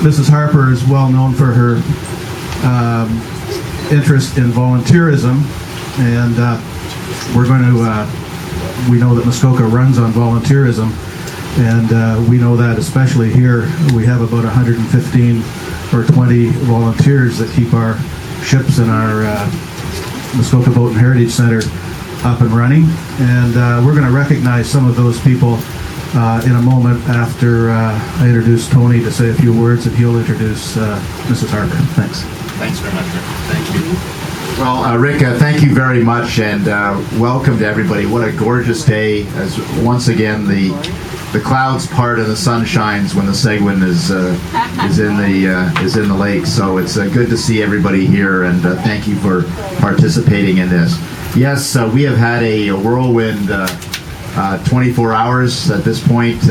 Mrs. Harper is well known for her interest in volunteerism, and we know that Muskoka runs on volunteerism, and we know that especially here we have about 115 or 20 volunteers that keep our ships in our Muskoka Boat and Heritage Center up and running, and we're going to recognize some of those people in a moment after I introduce Tony to say a few words, and he'll introduce Mrs. Harper. Thanks. Thanks very much, Rick. Thank you. Well, Rick, thank you very much, and welcome to everybody. What a gorgeous day! As once again the clouds part and the sun shines when the Segwun is in the lake. So it's good to see everybody here, and thank you for participating in this. Yes, we have had a whirlwind 24 hours at this point,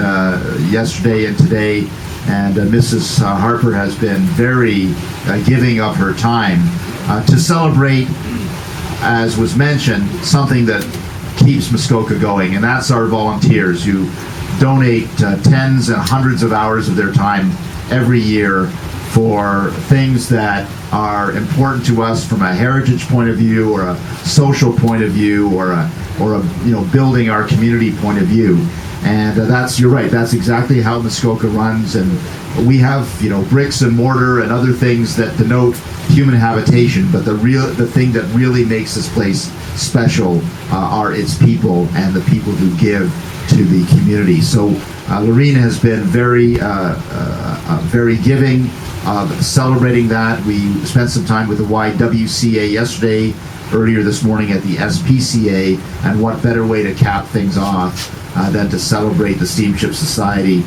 yesterday and today, and Mrs. Harper has been very giving of her time to celebrate, as was mentioned, something that keeps Muskoka going, and that's our volunteers who donate tens and hundreds of hours of their time every year for things that are important to us from a heritage point of view, or a social point of view, or a building our community point of view. And you're right, that's exactly how Muskoka runs. And we have bricks and mortar and other things that denote human habitation, but the thing that really makes this place special are its people and the people who give to the community. So Lorene has been very giving of celebrating that. We spent some time with the YWCA yesterday, earlier this morning at the SPCA, and what better way to cap things off than to celebrate the Steamship Society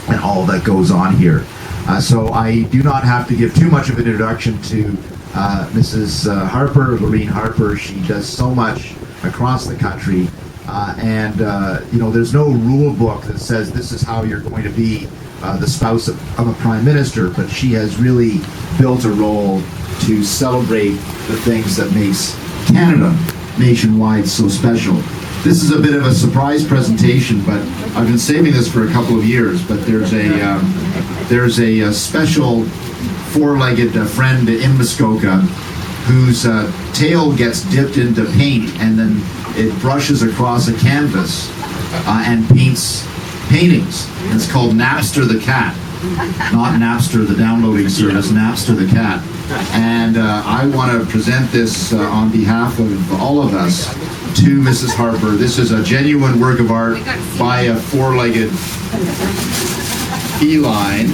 and all that goes on here. So I do not have to give too much of an introduction to Mrs. Harper, Lorene Harper. She does so much across the country, and there's no rule book that says this is how you're going to be the spouse of a prime minister, but she has really built a role to celebrate the things that makes Canada nationwide so special. This is a bit of a surprise presentation, but I've been saving this for a couple of years. But there's a special four-legged friend in Muskoka whose tail gets dipped into paint, and then it brushes across a canvas and paints paintings. It's called Napster the Cat, not Napster the downloading service, Napster the Cat. And I want to present this on behalf of all of us to Mrs. Harper. This is a genuine work of art by a four-legged feline.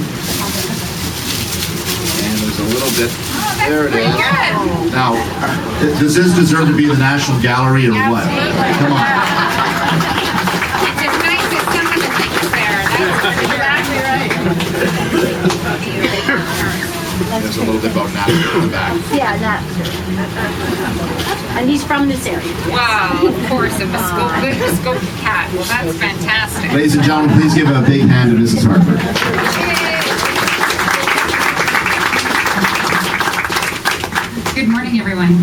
And there's a little bit, there it is. Now, does this deserve to be in the National Gallery or what? Come on. It's as nice as some of the things there. That's exactly right. There's a little bit about Napster in the back. Yeah, Napster. And he's from this area. Wow, of course, a Muskoka cat. Well, that's fantastic. Ladies and gentlemen, please give a big hand to Mrs. Harper. Good morning, everyone.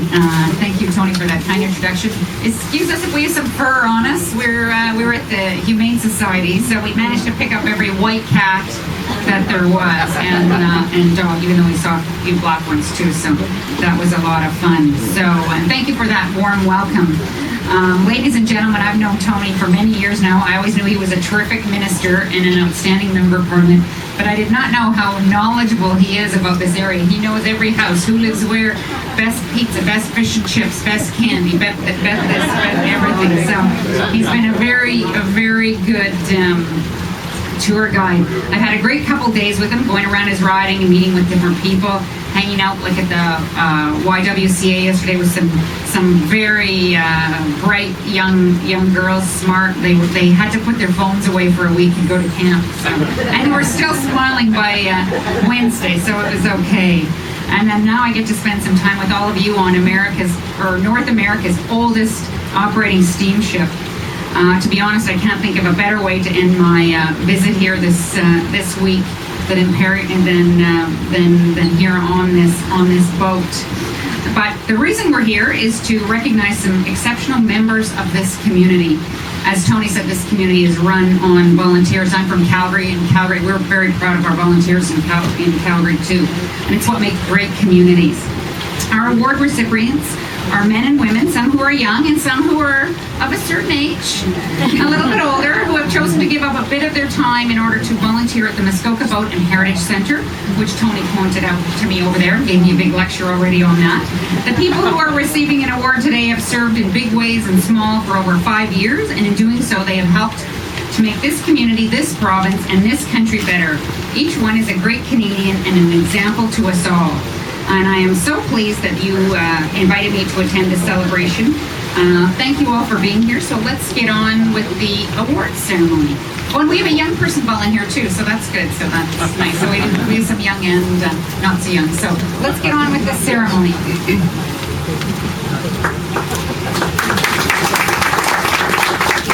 Thank you, Tony, for that kind introduction. Excuse us if we have some fur on us. We're at the Humane Society, so we managed to pick up every white cat that there was, and dog, even though we saw a few black ones too, so that was a lot of fun. So thank you for that warm welcome. Ladies and gentlemen, I've known Tony for many years now. I always knew he was a terrific minister and an outstanding member of Parliament, but I did not know how knowledgeable he is about this area. He knows every house, who lives where, best pizza, best fish and chips, best candy, best this, best everything. So he's been a very good tour guide. I had a great couple days with him, going around his riding and meeting with different people, hanging out like at the YWCA yesterday with some very bright young girls, smart. They had to put their phones away for a week and go to camp. So, and we're still smiling by Wednesday, so it was okay. And then now I get to spend some time with all of you on North America's oldest operating steamship. To be honest, I can't think of a better way to end my visit here this week than here on this boat. But the reason we're here is to recognize some exceptional members of this community. As Tony said, this community is run on volunteers. I'm from Calgary, and Calgary, we're very proud of our volunteers in Calgary too. And it's what makes great communities. Our award recipients are men and women, some who are young and some who are of a certain age, a little bit older, who have chosen to give up a bit of their time in order to volunteer at the Muskoka Boat and Heritage Centre, which Tony pointed out to me over there, gave me a big lecture already on that. The people who are receiving an award today have served in big ways and small for over 5 years, and in doing so they have helped to make this community, this province, and this country better. Each one is a great Canadian and an example to us all. And I am so pleased that you invited me to attend this celebration. Thank you all for being here. So let's get on with the awards ceremony. Oh, and we have a young person volunteer too, so that's good. So that's nice. So we have some young and not so young. So let's get on with the ceremony.